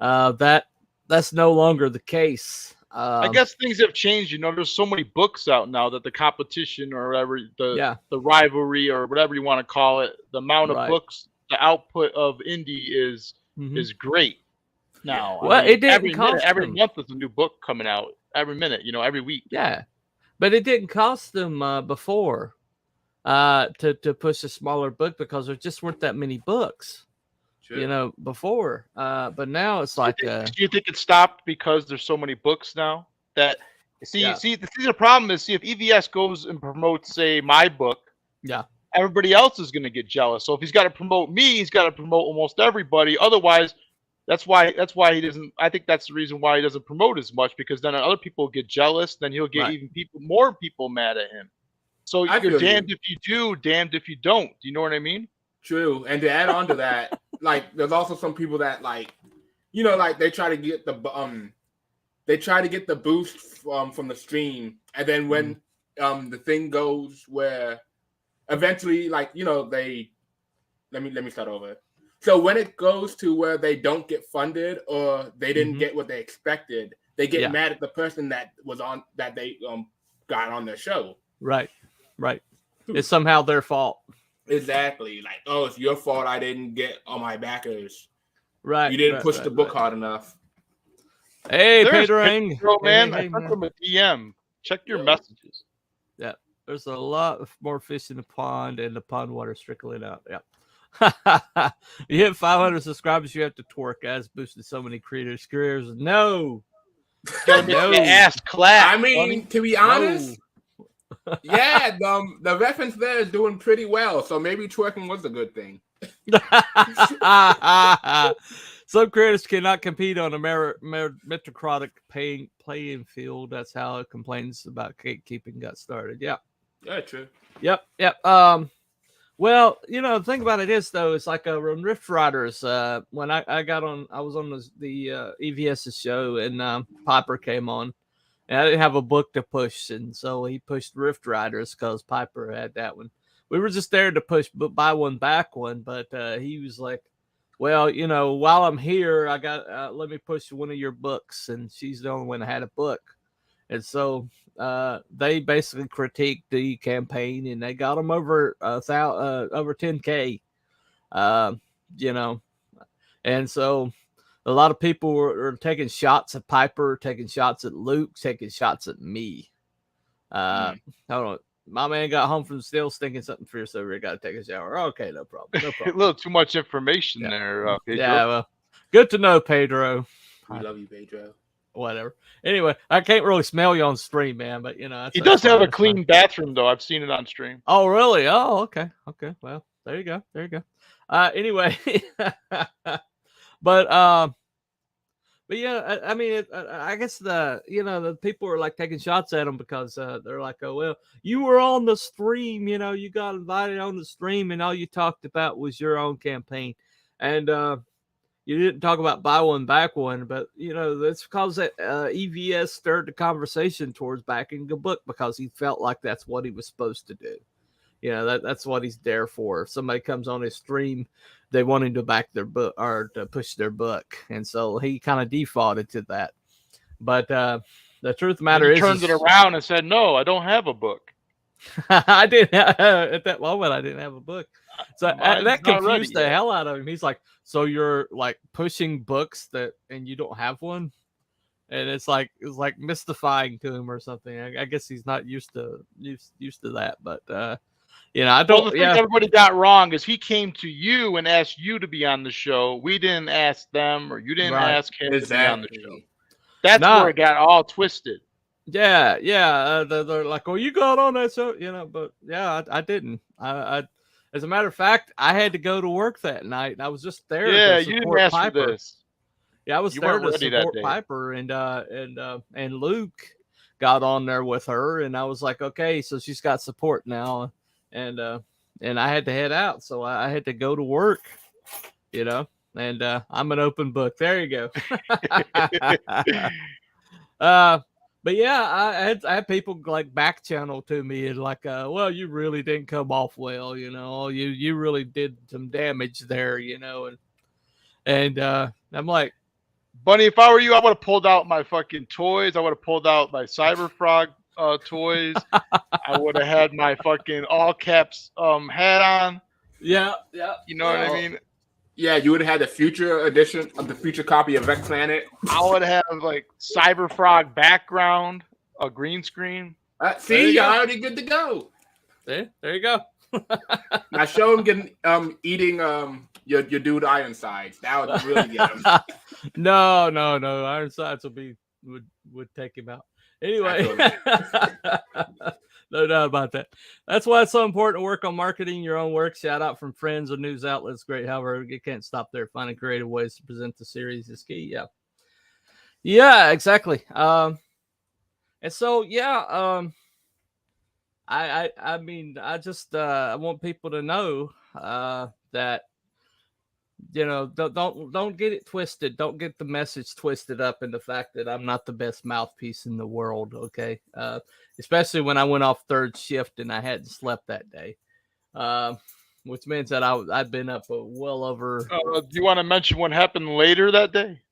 That's no longer the case. I guess things have changed. There's so many books out now that the competition or whatever, the rivalry or whatever you want to call it, the amount of books, the output of indie is great now. Well, it didn't cost every month there's a new book coming out. Every minute, every week. Yeah, but it didn't cost them before to push a smaller book because there just weren't that many books. Sure. Before. But now it's like. Do you think it stopped because there's so many books now? That the problem is, if EVS goes and promotes, say, my book, everybody else is going to get jealous. So if he's got to promote me, he's got to promote almost everybody. Otherwise, that's why he doesn't. I think that's the reason why he doesn't promote as much, because then other people get jealous. Then he'll get more people mad at him. So you're damned if you do, damned if you don't. Do you know what I mean? True. And to add on to that. There's also some people that they try to get the boost from the stream, and then when the thing goes where eventually let me start over. So when it goes to where they don't get funded or they didn't get what they expected, they get mad at the person that was on that they got on their show. Right. It's somehow their fault. Exactly. It's your fault I didn't get all my backers. Right. You didn't push the book hard enough. Hey, There's Pedro, man. hey, I sent him a DM. Check your messages. Yeah, there's a lot more fish in the pond, and the pond water trickling out. Yeah. You hit 500 subscribers, you have to twerk. As boosted so many creators' careers. No. Gotta make your ass clap. I mean, to be honest, yeah, the reference there is doing pretty well. So maybe twerking was a good thing. Some creators cannot compete on a meritocratic playing field. That's how complaints about gatekeeping got started. Yeah. Yeah, true. Yep. Well, the thing about it is, though, it's like when Rift Riders, when I was on the EVS's show, and Piper came on, and I didn't have a book to push, and so he pushed Rift Riders because Piper had that one. We were just there to push buy one, back one, but he was like, well, while I'm here, I got let me push one of your books, and she's the only one that had a book. And so they basically critiqued the campaign, and they got them over over 10K, and so a lot of people were taking shots at Piper, taking shots at Luke, taking shots at me. Hold on. My man got home from still stinking something fierce over here. Got to take a shower. Okay, no problem. A little too much information there, Pedro. Yeah, well, good to know, Pedro. We love you, Pedro. Whatever. Anyway, I can't really smell you on stream, man, but he does have a clean bathroom, though. I've seen it on stream. Oh, really? Oh, okay. Well, there you go. Anyway, but yeah, I mean, I guess the people are like taking shots at him because they're like, oh, well, you were on the stream, you got invited on the stream, and all you talked about was your own campaign, and you didn't talk about buy one, back one, but that's because EVS stirred the conversation towards backing the book because he felt like that's what he was supposed to do. That's what he's there for. If somebody comes on his stream, they want him to back their book or to push their book, and so he kind of defaulted to that. But the truth of the matter is, he turned it around and said, "No, I don't have a book." I didn't at that moment. I didn't have a book, so that confused the hell out of him. He's like, "So you're like pushing books and you don't have one?" And it's like mystifying to him or something. I guess he's not used to that, but I don't. Well, the thing everybody got wrong is he came to you and asked you to be on the show. We didn't ask them, or you didn't ask him to be on the show. That's where it got all twisted. Yeah. They're like, "Oh, you got on that show," But yeah, I didn't. I as a matter of fact, I had to go to work that night. And I was just there. Yeah, to you didn't ask Piper. for this. Yeah, I was there to support Piper, and Luke got on there with her, and I was like, okay, so she's got support now, and I had to head out, so I had to go to work, and I'm an open book. There you go. But yeah, I had people like back channel to me and like, well, you really didn't come off well, you really did some damage there, and I'm like, Bunny, if I were you, I would have pulled out my fucking toys. I would have pulled out my Cyberfrog toys. I would have had my fucking all caps hat on. Yeah. You know what I mean? Yeah, you would have had the future edition of the future copy of Vec Planet. I would have like Cyberfrog background, a green screen. See, you're already good to go. There you go. Now show him getting eating your dude Ironsides. That would really get him. No. Ironsides would take him out. Anyway, no doubt about that. That's why it's so important to work on marketing your own work. Shout out from friends or news outlets. Great. However, you can't stop there. Finding creative ways to present the series is key. Yeah, exactly. And so, I mean, I just I want people to know that don't get it twisted. Don't get the message twisted up in the fact that I'm not the best mouthpiece in the world. Okay, especially when I went off third shift and I hadn't slept that day, which means that I'd been up well over. Do you want to mention what happened later that day?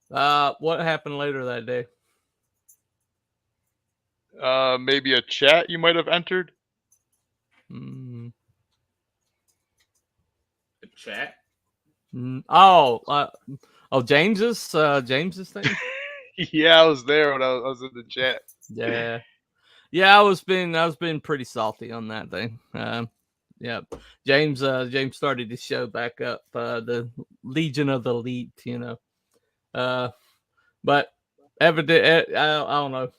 What happened later that day? Maybe a chat you might have entered. A chat? Oh, James's thing. Yeah, I was there when I was in the chat. Yeah, I was being pretty salty on that thing. Yeah, James started to show back up the Legion of the Elite, you know. But evident, I don't know.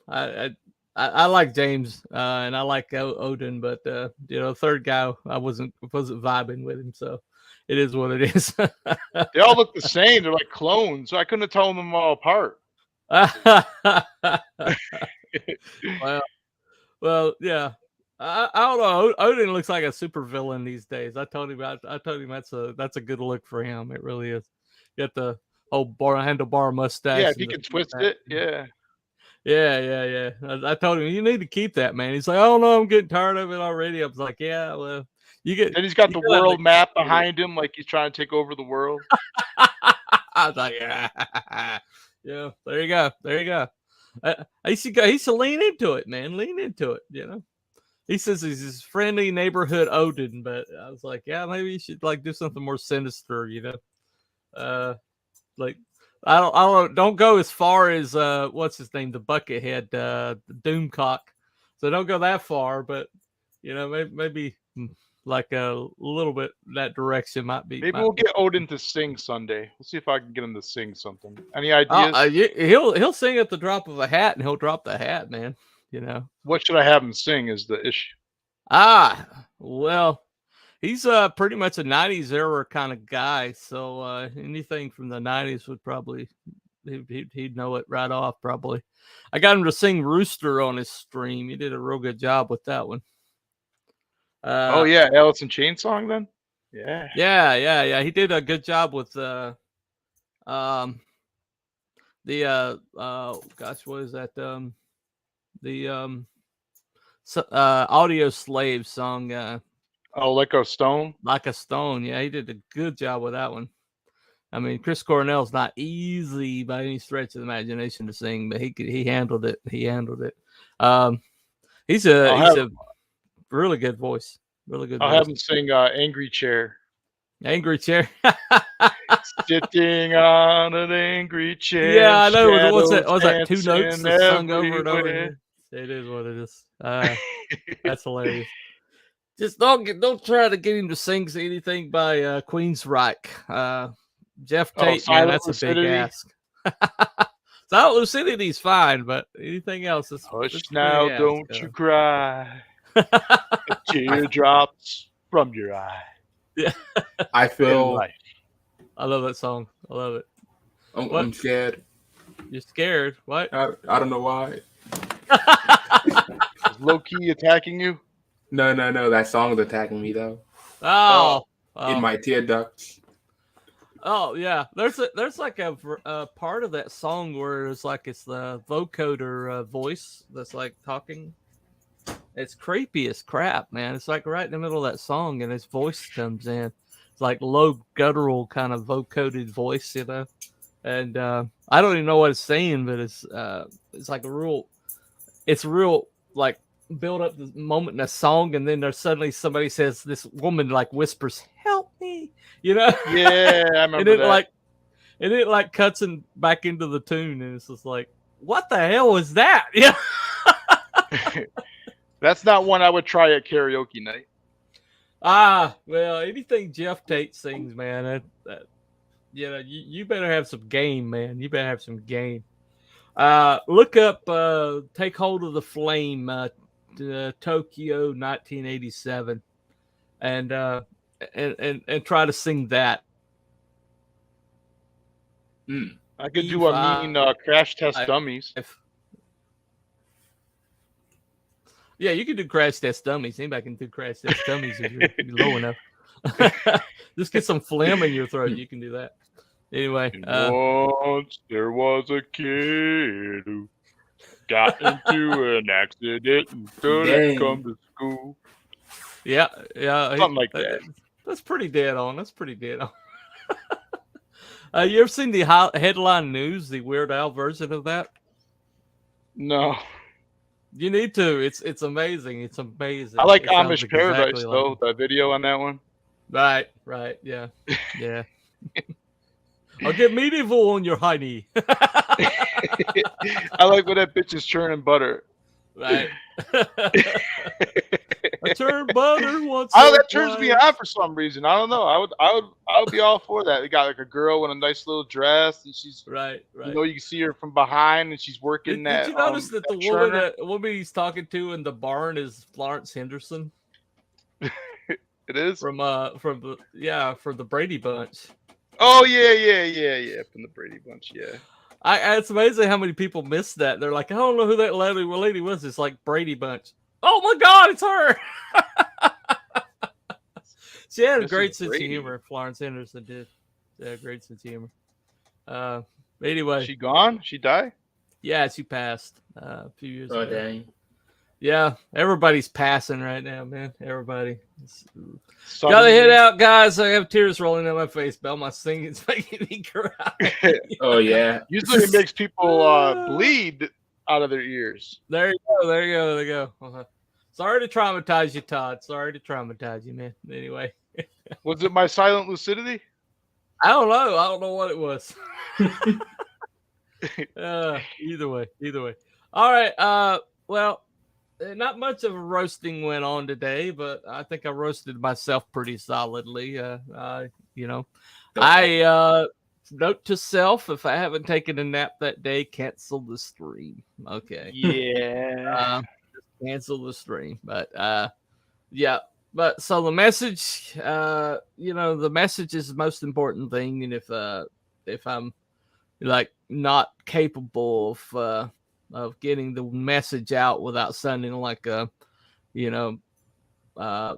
I like James and I like Odin, but you know, third guy I wasn't vibing with him, so it is what it is. They all look the same. They're like clones, so I couldn't have told them all apart. Well, yeah. I don't know. Odin looks like a super villain these days. I told him that's a good look for him. It really is. Got the old handlebar mustache. Yeah, if he can twist it. Yeah. Yeah. I told him you need to keep that, man. He's like, oh no, I'm getting tired of it already. I was like, yeah, well, you get. Then he's got the world map behind him, like he's trying to take over the world. I was like, yeah. There you go. He should lean into it, man. Lean into it, you know. He says he's his friendly neighborhood Odin, but I was like, yeah, maybe you should like do something more sinister, you know. Like don't go as far as what's his name, the Buckethead, the Doomcock. So don't go that far, but you know, maybe like a little bit that direction might be. Maybe we'll get Odin to sing Sunday. We'll see if I can get him to sing something. Any ideas? He'll sing at the drop of a hat, and he'll drop the hat, man. You know. What should I have him sing is the issue. Well, he's pretty much a 90s era kind of guy, so anything from the 90s would probably he'd know it right off probably. I got him to sing Rooster on his stream. He did a real good job with that one. Oh yeah, Alice in Chains song then? Yeah. He did a good job with gosh, what is that? The Audio Slave song. Like a Stone? Like a Stone. Yeah, he did a good job with that one. I mean, Chris Cornell's not easy by any stretch of the imagination to sing, but he handled it. He's a really good voice. Really good. I'll have him sing Angry Chair. Angry Chair. Sitting on an angry chair. Yeah, I know. What's that? Two notes that's sung over and over again. It is what it is. That's hilarious. Just don't try to get him to sing anything by Queensryche. Jeff Tate, man, that's Lucidity. A big ask. Silent Lucidity's fine, but anything else is hush now, don't you cry. Teardrops from your eye. Yeah, I feel life. I love that song. I love it. I'm scared. You're scared? What? I don't know why. Is low key attacking you? No. That song's attacking me though. Oh. In my tear ducts. Oh yeah, there's like a part of that song where it's the vocoder voice that's like talking. It's creepy as crap, man. It's like right in the middle of that song, and his voice comes in. It's like low guttural kind of vocoded voice, you know. And I don't even know what it's saying, but it's like it's real like build up the moment in a song, and then there's suddenly somebody says, this woman like whispers, "Help me," you know. Yeah, I remember that. And it like cuts back into the tune, and it's just like, what the hell was that? Yeah. That's not one I would try at karaoke night. Well, anything Jeff Tate sings, man, you know, you better have some game, man. You better have some game. Look up "Take Hold of the Flame," Tokyo 1987, and try to sing that. I could do a mean Crash Test Dummies. Yeah, you can do Crash Test Dummies. Anybody can do Crash Test Dummies if you're low enough. Just get some phlegm in your throat. You can do that. Anyway. Once there was a kid who got into an accident and couldn't come to school. Yeah. Something like that. That's pretty dead on. You ever seen the headline news, the Weird Al version of that? No. You need to. It's amazing. It's amazing. I like Amish Paradise though. The video on that one. Right. Yeah. I'll get medieval on your high knee. I like when that bitch is churning butter. Right. I turn butter once. Oh, that turns me on for some reason. I don't know. I would be all for that. They got like a girl in a nice little dress, and she's right. You know, you can see her from behind, and she's working Did you notice that the woman he's talking to in the barn is Florence Henderson? It is from the Brady Bunch. Oh yeah, from the Brady Bunch, yeah. It's amazing how many people miss that. They're like, I don't know who that lady was. It's like Brady Bunch. Oh my God, it's her. She had a great sense of humor. Florence Henderson did. Yeah, great sense of humor. Anyway, she gone? She died? Yeah, she passed a few years ago. Dang. Yeah, everybody's passing right now, man. Everybody. Gotta head out, guys. I have tears rolling down my face. Belmont's singing is making me cry. Oh, yeah. Usually it makes people bleed out of their ears. There you go. Uh-huh. Sorry to traumatize you, Todd. Sorry to traumatize you, man. Anyway. Was it my silent lucidity? I don't know. I don't know what it was. Either way. All right. Well, not much of a roasting went on today, but I think I roasted myself pretty solidly. Note to self: if I haven't taken a nap that day, cancel the stream. Okay. Yeah. Cancel the stream. But yeah. But so the message, the message is the most important thing. And if I'm like not capable of getting the message out without sounding like a like a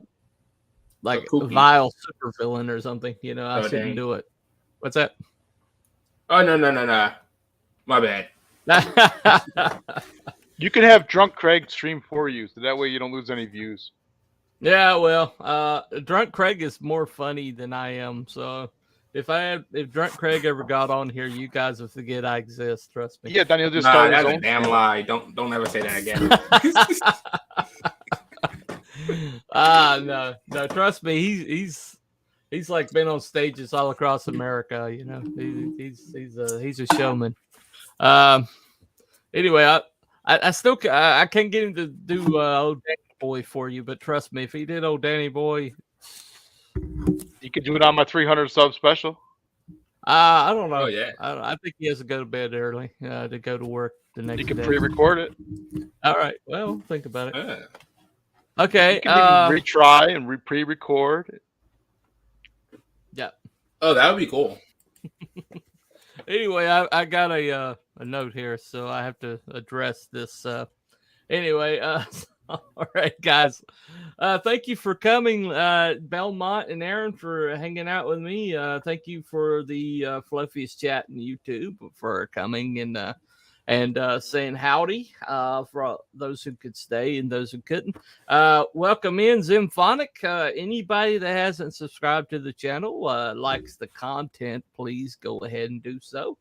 vile supervillain or something, I shouldn't do it. What's that? Oh no. My bad. You can have Drunk Craig stream for you, so that way you don't lose any views. Yeah, well, Drunk Craig is more funny than I am, so if Drunk Craig ever got on here, you guys will forget I exist. Trust me. Yeah, then he'll just start his own. That's a damn lie. Don't ever say that again. No. Trust me. He's like been on stages all across America. He's a showman. Anyway, I still I can't get him to do old Danny Boy for you, but trust me, if he did old Danny Boy, you could do it on my 300 sub special. I don't know. Oh yeah. I think he has to go to bed early to go to work the next day. You can pre-record it. All right. Well, think about it. Yeah. Okay. You can retry and pre-record. Yeah. Oh, that would be cool. Anyway, I got a note here, so I have to address this. Anyway, all right, guys. Thank you for coming, Belmont and Aaron, for hanging out with me. Thank you for the fluffiest chat in YouTube for coming and saying howdy for those who could stay and those who couldn't. Welcome in Zimphonic. Anybody that hasn't subscribed to the channel, likes the content, please go ahead and do so.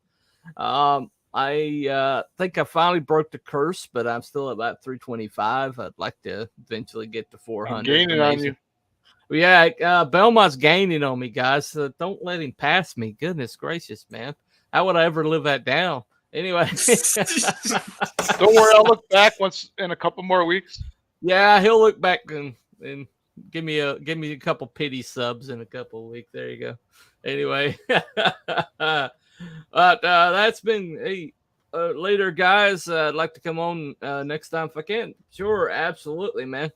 I think I finally broke the curse, but I'm still at about 325. I'd like to eventually get to 400. I'm gaining on you. Yeah, Belmont's gaining on me, guys. Don't let him pass me. Goodness gracious, man. How would I ever live that down? Anyway. Don't worry, I'll look back once in a couple more weeks. Yeah, he'll look back and give me a couple pity subs in a couple of weeks. There you go. Anyway. But that's been later, guys. I'd like to come on next time if I can. Sure, absolutely, man.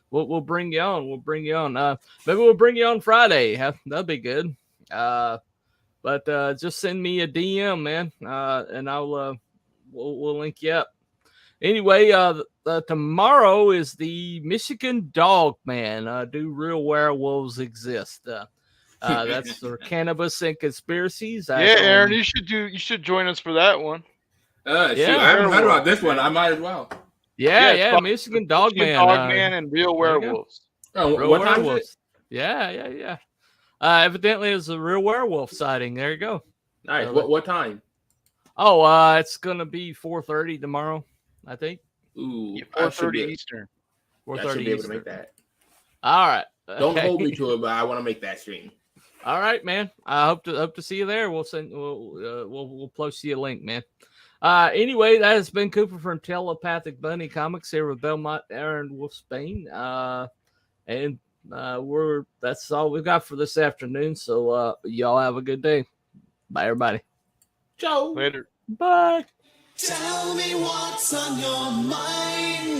We'll bring you on. Maybe we'll bring you on Friday. That'd be good. But just send me a DM, man, and I'll we'll link you up. Anyway, tomorrow is the Michigan Dog Man. Do real werewolves exist? That's for cannabis and conspiracies. Yeah, Aaron, you should join us for that one. I haven't heard about this one. I might as well. Yeah, Michigan Dog Man. Dog Man and real werewolves. Oh, real what werewolves. Yeah. Evidently, it's a real werewolf sighting. There you go. Nice. What time? Oh, it's gonna be 4:30 tomorrow, I think. Ooh, 4:30 Eastern. 4:30 I should be able to Eastern. make that. All right. Don't hold me to it, but I want to make that stream. All right, man. I hope to see you there. We'll post you a link, man. Anyway, that has been Cooper from Telepathic Bunny Comics here with Belmont, Aaron, Wolfsbane. And that's all we've got for this afternoon. So y'all have a good day. Bye, everybody. Ciao. Later. Bye. Tell me what's on your mind.